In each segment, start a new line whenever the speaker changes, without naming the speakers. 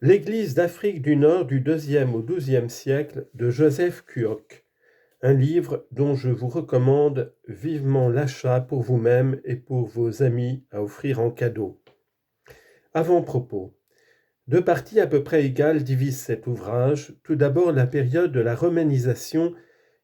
L'Église d'Afrique du Nord du IIe au XIIe siècle de Joseph Kuok, un livre dont je vous recommande vivement l'achat pour vous-même et pour vos amis à offrir en cadeau. Avant-propos. Deux parties à peu près égales divisent cet ouvrage. Tout d'abord la période de la romanisation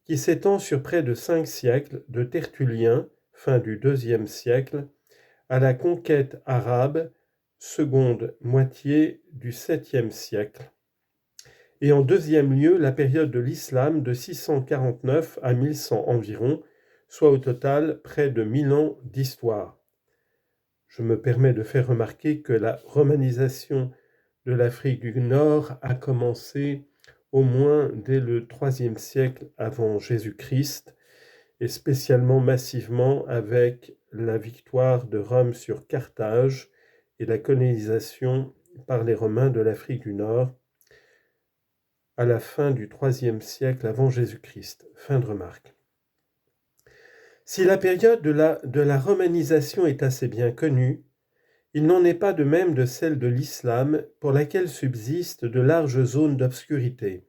qui s'étend sur près de 5 siècles, de Tertullien, fin du IIe siècle, à la conquête arabe, seconde moitié du 7e siècle. Et en deuxième lieu, la période de l'islam de 649 à 1100 environ, soit au total près de 1000 ans d'histoire. Je me permets de faire remarquer que la romanisation de l'Afrique du Nord a commencé au moins dès le IIIe siècle avant Jésus-Christ, et spécialement massivement avec la victoire de Rome sur Carthage et la colonisation par les Romains de l'Afrique du Nord à la fin du IIIe siècle avant Jésus-Christ. Fin de remarque. Si la période de la romanisation est assez bien connue, il n'en est pas de même de celle de l'islam, pour laquelle subsistent de larges zones d'obscurité.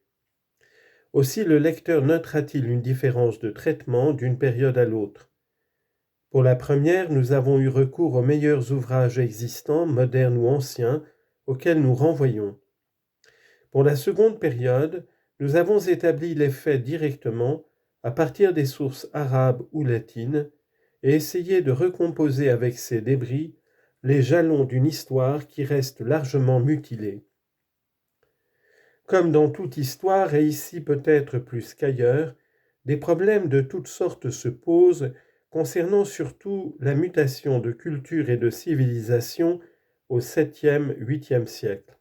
Aussi le lecteur notera-t-il une différence de traitement d'une période à l'autre. Pour la première, nous avons eu recours aux meilleurs ouvrages existants, modernes ou anciens, auxquels nous renvoyons. Pour la seconde période, nous avons établi les faits directement à partir des sources arabes ou latines et essayé de recomposer avec ces débris les jalons d'une histoire qui reste largement mutilée. Comme dans toute histoire, et ici peut-être plus qu'ailleurs, des problèmes de toutes sortes se posent concernant surtout la mutation de culture et de civilisation au 7e, 8e siècle.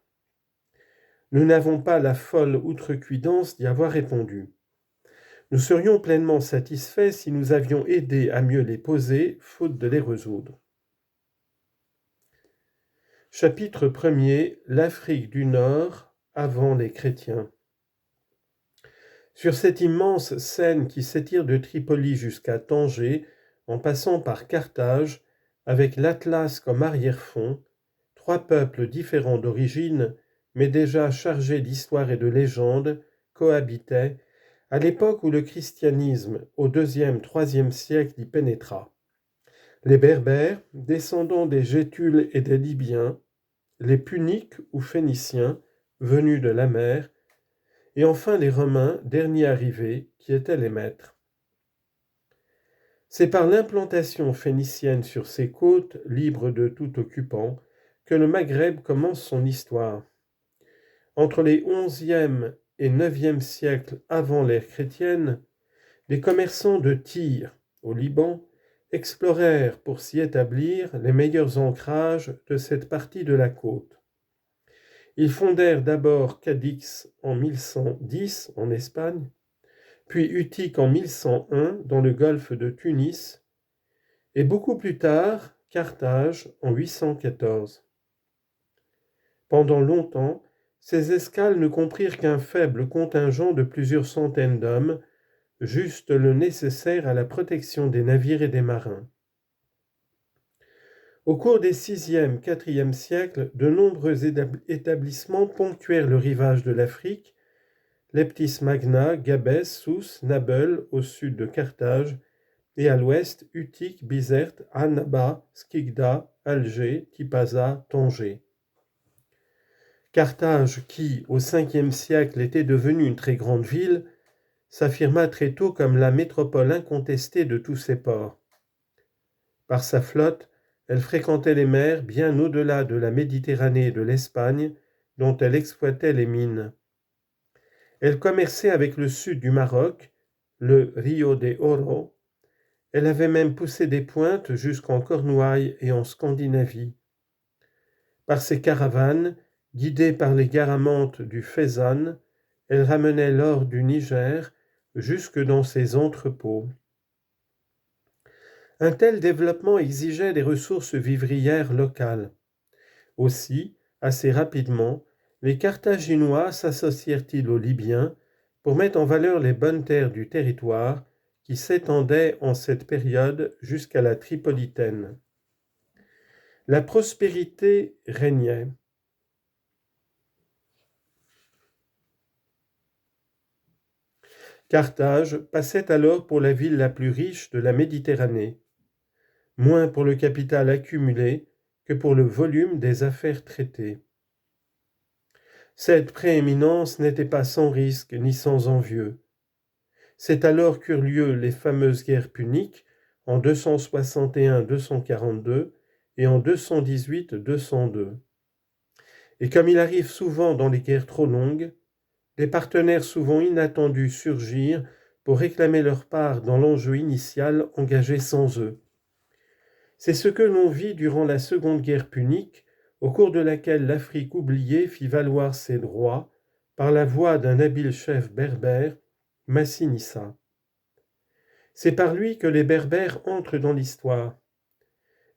Nous n'avons pas la folle outrecuidance d'y avoir répondu. Nous serions pleinement satisfaits si nous avions aidé à mieux les poser, faute de les résoudre. Chapitre 1er. L'Afrique du Nord avant les chrétiens. Sur cette immense scène qui s'étire de Tripoli jusqu'à Tanger, en passant par Carthage, avec l'Atlas comme arrière-fond, trois peuples différents d'origine, mais déjà chargés d'histoire et de légende, cohabitaient, à l'époque où le christianisme, au IIe, IIIe siècle, y pénétra. Les Berbères, descendants des Gétules et des Libyens, les Puniques ou Phéniciens, venus de la mer, et enfin les Romains, derniers arrivés, qui étaient les maîtres. C'est par l'implantation phénicienne sur ces côtes, libres de tout occupant, que le Maghreb commence son histoire. Entre les XIe et IXe siècles avant l'ère chrétienne, des commerçants de Tyr, au Liban, explorèrent pour s'y établir les meilleurs ancrages de cette partie de la côte. Ils fondèrent d'abord Cadix en 1110 en Espagne, puis Utique en 1101 dans le golfe de Tunis, et beaucoup plus tard Carthage en 814. Pendant longtemps, ces escales ne comprirent qu'un faible contingent de plusieurs centaines d'hommes, juste le nécessaire à la protection des navires et des marins. Au cours des 6e, 4e siècles, de nombreux établissements ponctuèrent le rivage de l'Afrique, Leptis Magna, Gabès, Sousse, Nabeul au sud de Carthage, et à l'ouest Utique, Bizerte, Annaba, Skikda, Alger, Tipaza, Tanger. Carthage, qui, au 5e siècle, était devenue une très grande ville, s'affirma très tôt comme la métropole incontestée de tous ces ports. Par sa flotte, elle fréquentait les mers bien au-delà de la Méditerranée et de l'Espagne, dont elle exploitait les mines. Elle commerçait avec le sud du Maroc, le Rio de Oro. Elle avait même poussé des pointes jusqu'en Cornouailles et en Scandinavie. Par ses caravanes, guidées par les garamantes du Fezzan, elle ramenait l'or du Niger jusque dans ses entrepôts. Un tel développement exigeait des ressources vivrières locales. Aussi, assez rapidement, les Carthaginois s'associèrent-ils aux Libyens pour mettre en valeur les bonnes terres du territoire qui s'étendaient en cette période jusqu'à la Tripolitaine. La prospérité régnait. Carthage passait alors pour la ville la plus riche de la Méditerranée, moins pour le capital accumulé que pour le volume des affaires traitées. Cette prééminence n'était pas sans risque ni sans envieux. C'est alors qu'eurent lieu les fameuses guerres puniques en 261-242 et en 218-202. Et comme il arrive souvent dans les guerres trop longues, des partenaires souvent inattendus surgirent pour réclamer leur part dans l'enjeu initial engagé sans eux. C'est ce que l'on vit durant la Seconde Guerre punique, au cours de laquelle l'Afrique oubliée fit valoir ses droits par la voix d'un habile chef berbère, Massinissa. C'est par lui que les Berbères entrent dans l'histoire.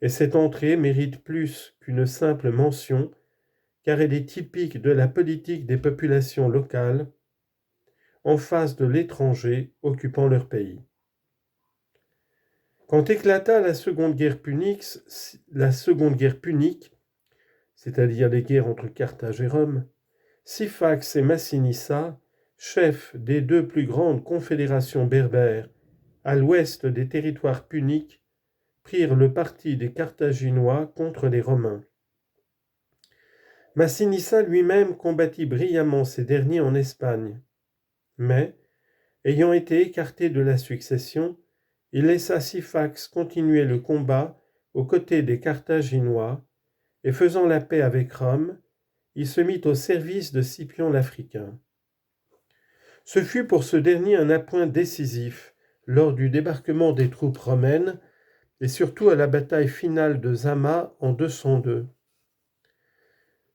Et cette entrée mérite plus qu'une simple mention, car elle est typique de la politique des populations locales en face de l'étranger occupant leur pays. Quand éclata la Seconde Guerre punique, c'est-à-dire les guerres entre Carthage et Rome, Syphax et Massinissa, chefs des deux plus grandes confédérations berbères à l'ouest des territoires puniques, prirent le parti des Carthaginois contre les Romains. Massinissa lui-même combattit brillamment ces derniers en Espagne, mais, ayant été écarté de la succession, il laissa Syphax continuer le combat aux côtés des Carthaginois, et faisant la paix avec Rome, il se mit au service de Scipion l'Africain. Ce fut pour ce dernier un appoint décisif lors du débarquement des troupes romaines et surtout à la bataille finale de Zama en 202.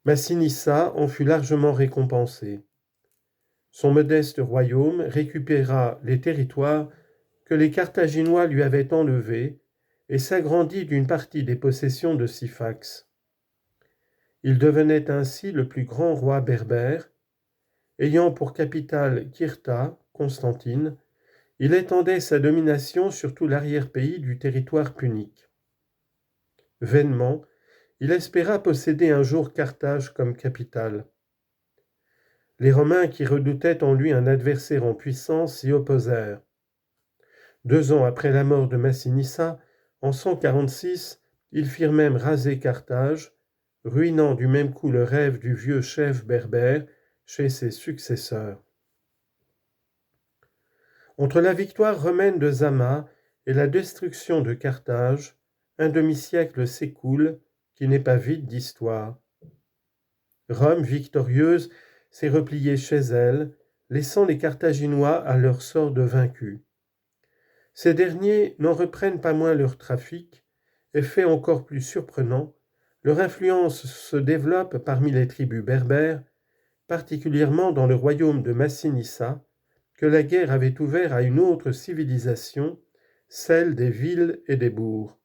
Massinissa en fut largement récompensé. Son modeste royaume récupéra les territoires que les Carthaginois lui avaient enlevés et s'agrandit d'une partie des possessions de Syphax. Il devenait ainsi le plus grand roi berbère. Ayant pour capitale Kirta, Constantine, il étendait sa domination sur tout l'arrière-pays du territoire punique. Vainement, il espéra posséder un jour Carthage comme capitale. Les Romains qui redoutaient en lui un adversaire en puissance s'y opposèrent. 2 ans après la mort de Massinissa, en 146, ils firent même raser Carthage, ruinant du même coup le rêve du vieux chef berbère chez ses successeurs. Entre la victoire romaine de Zama et la destruction de Carthage, un demi-siècle s'écoule qui n'est pas vide d'histoire. Rome, victorieuse, s'est repliée chez elle, laissant les Carthaginois à leur sort de vaincus. Ces derniers n'en reprennent pas moins leur trafic, et fait encore plus surprenant, leur influence se développe parmi les tribus berbères, particulièrement dans le royaume de Massinissa, que la guerre avait ouvert à une autre civilisation, celle des villes et des bourgs.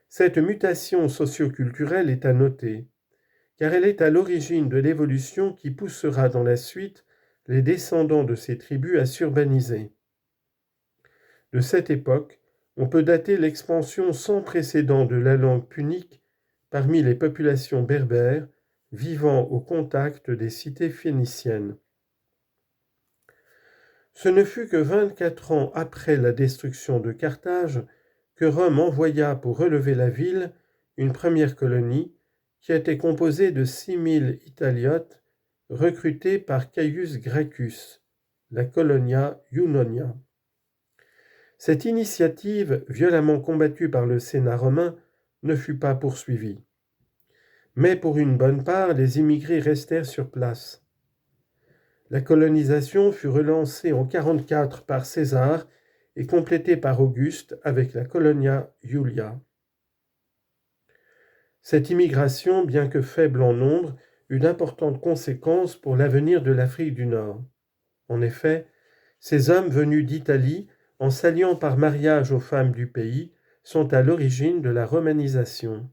Cette mutation socio-culturelle est à noter, car elle est à l'origine de l'évolution qui poussera dans la suite les descendants de ces tribus à s'urbaniser. De cette époque, on peut dater l'expansion sans précédent de la langue punique parmi les populations berbères vivant au contact des cités phéniciennes. Ce ne fut que 24 ans après la destruction de Carthage que Rome envoya pour relever la ville une première colonie qui était composée de 6000 Italiotes recrutés par Caius Gracchus, la Colonia Iunonia. Cette initiative, violemment combattue par le Sénat romain, ne fut pas poursuivie. Mais pour une bonne part, les immigrés restèrent sur place. La colonisation fut relancée en 44 par César et complétée par Auguste avec la Colonia Iulia. Cette immigration, bien que faible en nombre, eut d'importantes conséquences pour l'avenir de l'Afrique du Nord. En effet, ces hommes venus d'Italie, en s'alliant par mariage aux femmes du pays, sont à l'origine de la romanisation.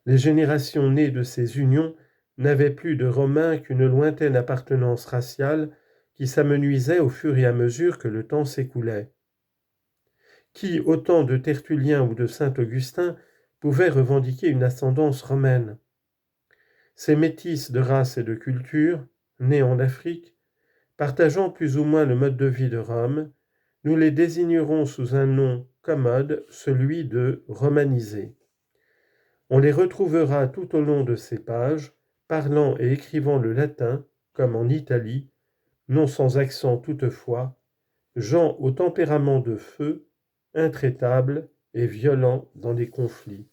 Les générations nées de ces unions n'avaient plus de Romains qu'une lointaine appartenance raciale qui s'amenuisait au fur et à mesure que le temps s'écoulait. Qui, au temps de Tertullien ou de saint Augustin, pouvait revendiquer une ascendance romaine? Ces métis de race et de culture, nés en Afrique, Partageant plus ou moins le mode de vie de Rome, nous les désignerons sous un nom commode, celui de romanisés. On les retrouvera tout au long de ces pages, parlant et écrivant le latin, comme en Italie, non sans accent toutefois, gens au tempérament de feu, intraitables et violents dans les conflits.